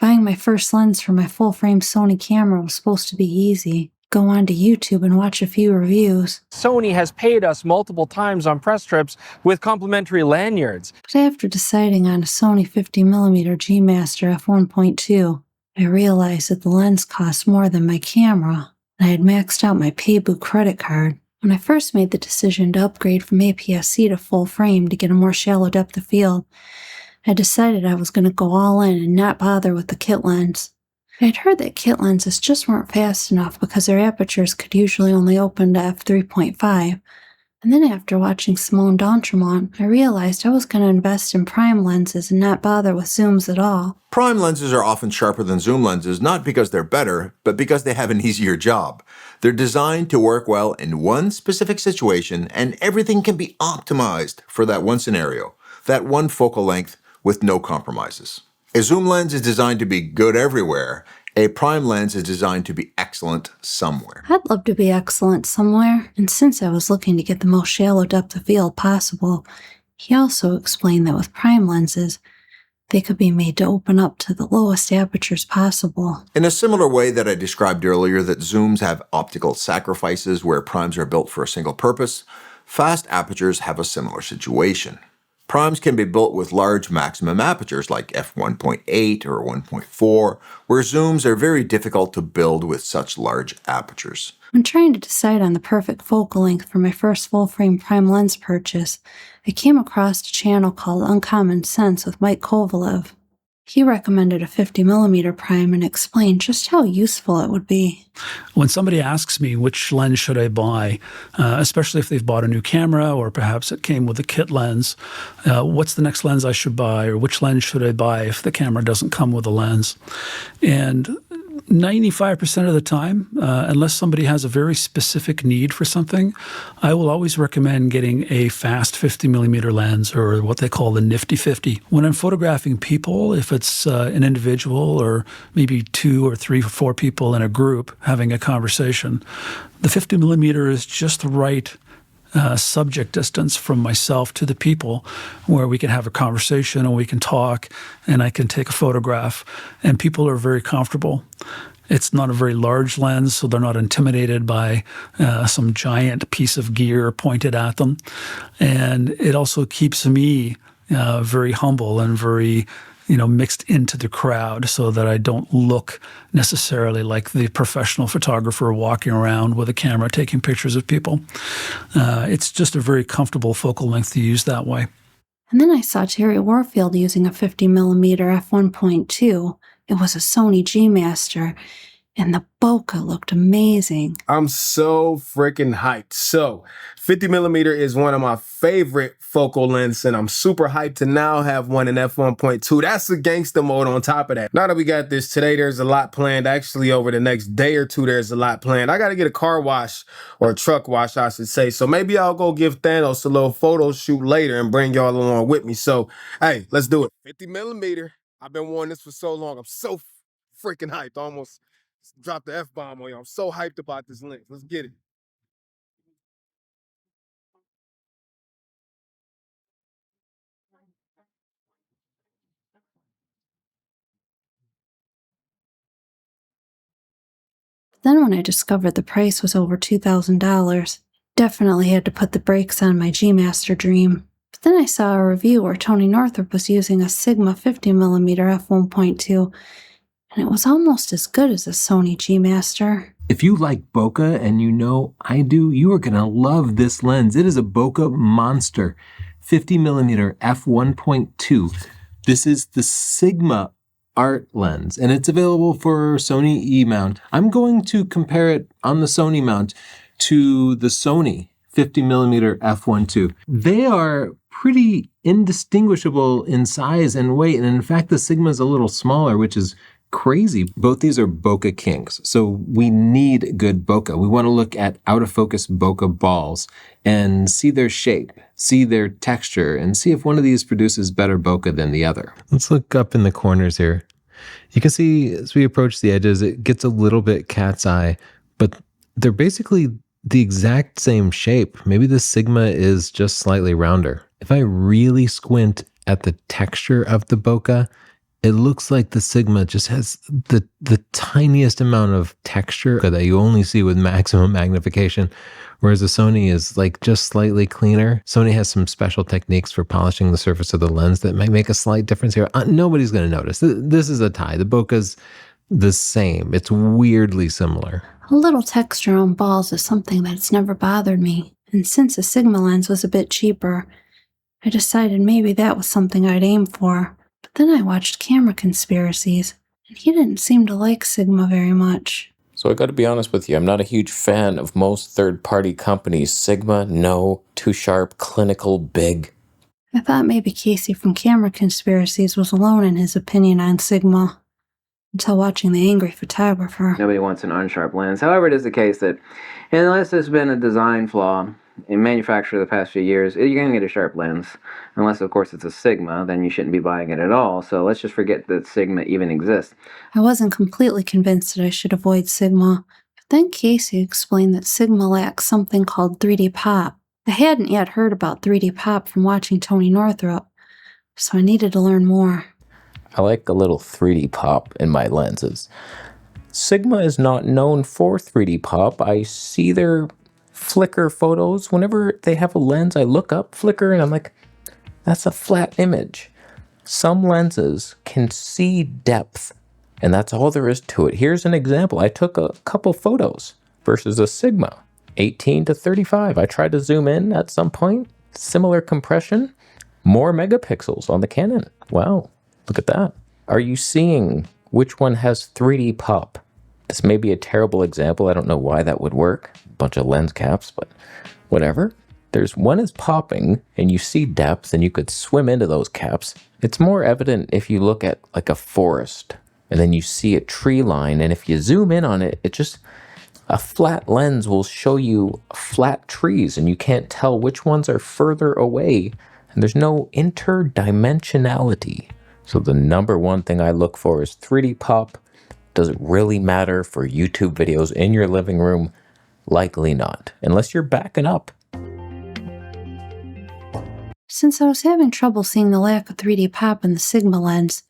Buying my first lens for my full-frame Sony camera was supposed to be easy. Go onto YouTube and watch a few reviews. Sony has paid us multiple times on press trips with complimentary lanyards. But after deciding on a Sony 50mm G Master f1.2, I realized that the lens cost more than my camera, and I had maxed out my Paybu credit card. When I first made the decision to upgrade from APS-C to full frame to get a more shallow depth of field, I decided I was going to go all in and not bother with the kit lens. I had heard that kit lenses just weren't fast enough because their apertures could usually only open to f3.5, and then after watching Simone d'Entremont, I realized I was going to invest in prime lenses and not bother with zooms at all. Prime lenses are often sharper than zoom lenses, not because they're better, but because they have an easier job. They're designed to work well in one specific situation, and everything can be optimized for that one scenario, that one focal length with no compromises. A zoom lens is designed to be good everywhere. A prime lens is designed to be excellent somewhere. I'd love to be excellent somewhere, and since I was looking to get the most shallow depth of field possible, he also explained that with prime lenses, they could be made to open up to the lowest apertures possible. In a similar way that I described earlier that zooms have optical sacrifices where primes are built for a single purpose, fast apertures have a similar situation. Primes can be built with large maximum apertures like f1.8 or 1.4, where zooms are very difficult to build with such large apertures. When trying to decide on the perfect focal length for my first full-frame prime lens purchase, I came across a channel called Uncommon Sense with Mike Kovalev. He recommended a 50mm prime and explained just how useful it would be. When somebody asks me which lens should I buy, especially if they've bought a new camera or perhaps it came with a kit lens, what's the next lens I should buy, or which lens should I buy if the camera doesn't come with a lens? And 95% of the time, unless somebody has a very specific need for something, I will always recommend getting a fast 50mm lens, or what they call the nifty 50. When I'm photographing people, if it's an individual or maybe 2 or 3 or 4 people in a group having a conversation, the 50mm is just the right subject distance from myself to the people where we can have a conversation and we can talk and I can take a photograph and people are very comfortable. It's not a very large lens, so they're not intimidated by some giant piece of gear pointed at them. And it also keeps me very humble and very mixed into the crowd so that I don't look necessarily like the professional photographer walking around with a camera taking pictures of people. It's just a very comfortable focal length to use that way. And then I saw Terry Warfield using a 50mm f1.2. It was a Sony G Master, and the bokeh looked amazing. I'm so freaking hyped. So 50mm is one of my favorite focal lenses, and I'm super hyped to now have one in f1.2. That's a gangster mode on top of that. Now that we got this today, there's a lot planned. Actually, over the next day or two, there's a lot planned. I got to get a car wash, or a truck wash, I should say. So maybe I'll go give Thanos a little photo shoot later and bring y'all along with me. So, hey, let's do it. 50mm. I've been wanting this for so long. I'm so freaking hyped. Almost dropped the F-bomb on you. I'm so hyped about this lens. Let's get it. Then when I discovered the price was over $2,000, definitely had to put the brakes on my G Master dream. But then I saw a review where Tony Northrup was using a Sigma 50mm f1.2, and it was almost as good as a Sony G Master. If you like bokeh, and you know I do, you are going to love this lens. It is a bokeh monster, 50mm f1.2. This is the Sigma Art lens, and it's available for Sony E-mount. I'm going to compare it on the Sony mount to the Sony 50mm f1.2. They are pretty indistinguishable in size and weight, and in fact the Sigma is a little smaller, which is crazy. Both these are bokeh kinks, so we need good bokeh. We want to look at out-of-focus bokeh balls and see their shape, see their texture, and see if one of these produces better bokeh than the other. Let's look up in the corners here. You can see as we approach the edges, it gets a little bit cat's eye, but they're basically the exact same shape. Maybe the Sigma is just slightly rounder. If I really squint at the texture of the bokeh, it looks like the Sigma just has the tiniest amount of texture that you only see with maximum magnification, whereas the Sony is like just slightly cleaner. Sony has some special techniques for polishing the surface of the lens that might make a slight difference here. Nobody's going to notice. This is a tie. The bokeh's the same. It's weirdly similar. A little texture on balls is something that's never bothered me, and since a Sigma lens was a bit cheaper, I decided maybe that was something I'd aim for. But then I watched Camera Conspiracies, and he didn't seem to like Sigma very much. So I got to be honest with you, I'm not a huge fan of most third-party companies. Sigma, no. Too sharp, clinical, big. I thought maybe Casey from Camera Conspiracies was alone in his opinion on Sigma, until watching The Angry Photographer. Nobody wants an unsharp lens. However, it is the case that unless there's been a design flaw in manufacture the past few years, you're going to get a sharp lens. Unless, of course, it's a Sigma, then you shouldn't be buying it at all. So let's just forget that Sigma even exists. I wasn't completely convinced that I should avoid Sigma, but then Casey explained that Sigma lacks something called 3D pop. I hadn't yet heard about 3D pop from watching Tony Northrup, so I needed to learn more. I like a little 3D pop in my lenses. Sigma is not known for 3D pop. I see their Flickr photos. Whenever they have a lens, I look up Flickr and I'm like, that's a flat image. Some lenses can see depth, and that's all there is to it. Here's an example. I took a couple photos versus a Sigma, 18 to 35. I tried to zoom in at some point. Similar compression, more megapixels on the Canon. Wow. Look at that. Are you seeing which one has 3D pop? This may be a terrible example. I don't know why that would work. A bunch of lens caps, but whatever. There's one is popping and you see depth and you could swim into those caps. It's more evident if you look at like a forest and then you see a tree line, and if you zoom in on it, a flat lens will show you flat trees and you can't tell which ones are further away, and there's no interdimensionality. So the number one thing I look for is 3D pop. Does it really matter for YouTube videos in your living room? Likely not, unless you're backing up. Since I was having trouble seeing the lack of 3D pop in the Sigma lens,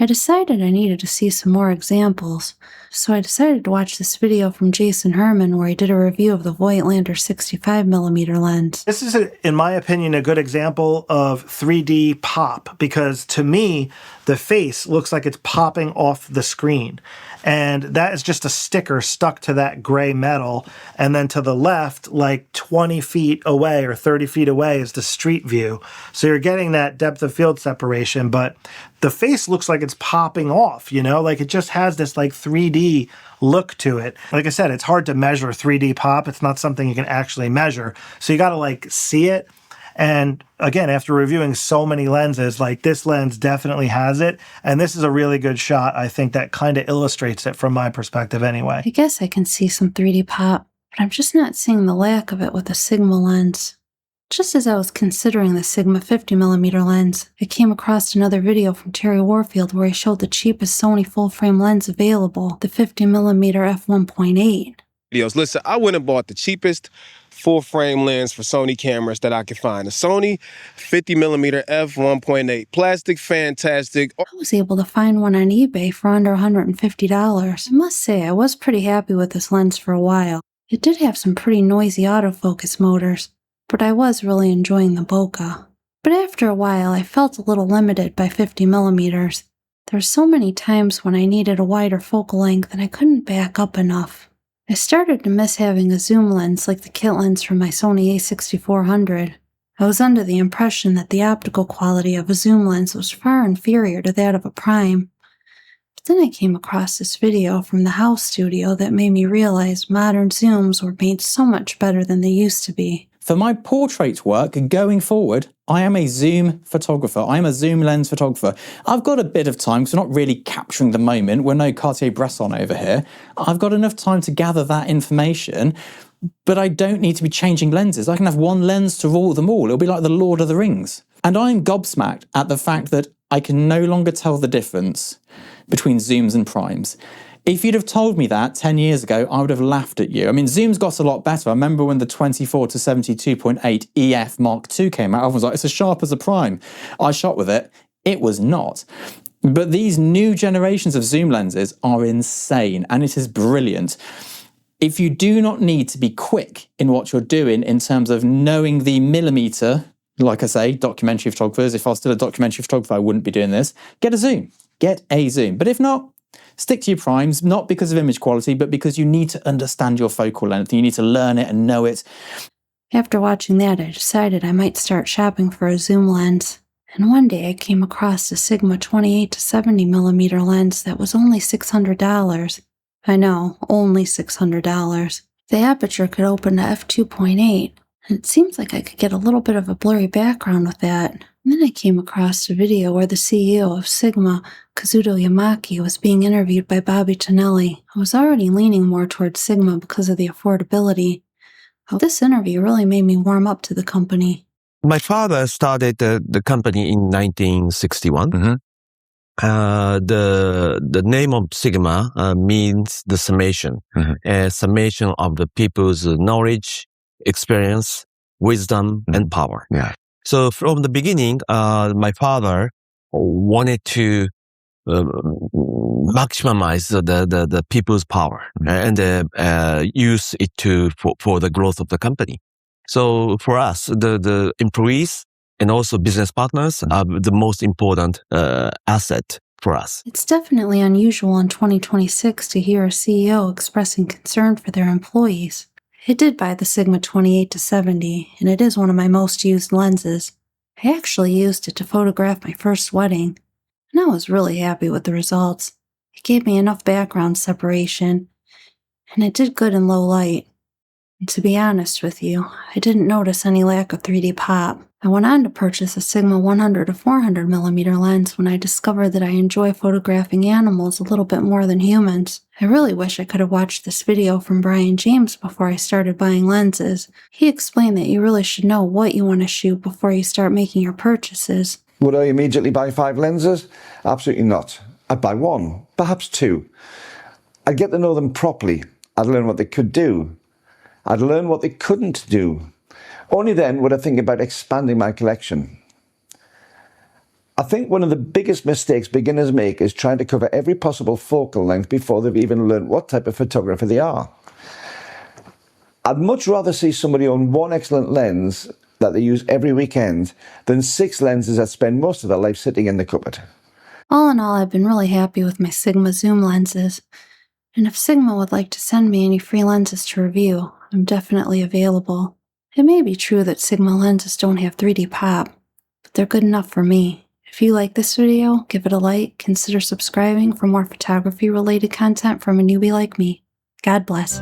I decided I needed to see some more examples, so I decided to watch this video from Jason Herman where he did a review of the Voigtlander 65mm lens. This is, in my opinion, a good example of 3D pop, because to me, the face looks like it's popping off the screen. And that is just a sticker stuck to that gray metal. And then to the left, like 20 feet away or 30 feet away is the street view. So you're getting that depth of field separation, but the face looks like it's popping off, you know? Like it just has this like 3D look to it. Like I said, it's hard to measure 3D pop. It's not something you can actually measure. So you got to like see it. And again, after reviewing so many lenses, like this lens definitely has it. And this is a really good shot. I think that kind of illustrates it from my perspective anyway. I guess I can see some 3D pop, but I'm just not seeing the lack of it with the Sigma lens. Just as I was considering the Sigma 50mm lens, I came across another video from Terry Warfield where he showed the cheapest Sony full-frame lens available, the 50mm f1.8. Listen, I went and bought the cheapest full-frame lens for Sony cameras that I could find. The Sony 50mm f1.8. Plastic, fantastic. I was able to find one on eBay for under $150. I must say, I was pretty happy with this lens for a while. It did have some pretty noisy autofocus motors, but I was really enjoying the bokeh. But after a while, I felt a little limited by 50mm. There's so many times when I needed a wider focal length and I couldn't back up enough. I started to miss having a zoom lens like the kit lens from my Sony a6400. I was under the impression that the optical quality of a zoom lens was far inferior to that of a prime. But then I came across this video from the House Studio that made me realize modern zooms were made so much better than they used to be. For my portrait work going forward, I am a zoom photographer. I am a zoom lens photographer. I've got a bit of time because we're not really capturing the moment. We're no Cartier-Bresson over here. I've got enough time to gather that information, but I don't need to be changing lenses. I can have one lens to rule them all. It'll be like the Lord of the Rings. And I'm gobsmacked at the fact that I can no longer tell the difference between zooms and primes. If you'd have told me that 10 years ago, I would have laughed at you. I mean, zoom's got a lot better. I remember when the 24 to 72.8 EF Mark II came out, I was like, it's as sharp as a prime. I shot with it. It was not. But these new generations of zoom lenses are insane, and it is brilliant. If you do not need to be quick in what you're doing in terms of knowing the millimeter, like I say, documentary photographers, if I was still a documentary photographer, I wouldn't be doing this, get a zoom. Get a zoom. But if not, stick to your primes, not because of image quality, but because you need to understand your focal length. You need to learn it and know it. After watching that, I decided I might start shopping for a zoom lens. And one day I came across a Sigma 28 to 70 millimeter lens that was only $600. I know, only $600. The aperture could open to f2.8, and it seems like I could get a little bit of a blurry background with that. And then I came across a video where the CEO of Sigma, Kazuto Yamaki, was being interviewed by Bobby Tonelli. I was already leaning more towards Sigma because of the affordability. This interview really made me warm up to the company. My father started the company in 1961. The name of Sigma means the summation, a summation of the people's knowledge, experience, wisdom, and power. Yeah. So from the beginning, my father wanted to maximize the people's power and use it for the growth of the company. So for us, the employees and also business partners are the most important asset for us. It's definitely unusual in 2026 to hear a CEO expressing concern for their employees. I did buy the Sigma 28 to 70, and it is one of my most used lenses. I actually used it to photograph my first wedding, and I was really happy with the results. It gave me enough background separation, and it did good in low light. And to be honest with you, I didn't notice any lack of 3D pop. I went on to purchase a Sigma 100 to 400 millimeter lens when I discovered that I enjoy photographing animals a little bit more than humans. I really wish I could have watched this video from Brian James before I started buying lenses. He explained that you really should know what you want to shoot before you start making your purchases. Would I immediately buy 5 lenses? Absolutely not. I'd buy 1, perhaps 2. I'd get to know them properly. I'd learn what they could do. I'd learn what they couldn't do. Only then would I think about expanding my collection. I think one of the biggest mistakes beginners make is trying to cover every possible focal length before they've even learned what type of photographer they are. I'd much rather see somebody own 1 excellent lens that they use every weekend than 6 lenses that spend most of their life sitting in the cupboard. All in all, I've been really happy with my Sigma zoom lenses. And if Sigma would like to send me any free lenses to review, I'm definitely available. It may be true that Sigma lenses don't have 3D pop, but they're good enough for me. If you like this video, give it a like, consider subscribing for more photography-related content from a newbie like me. God bless.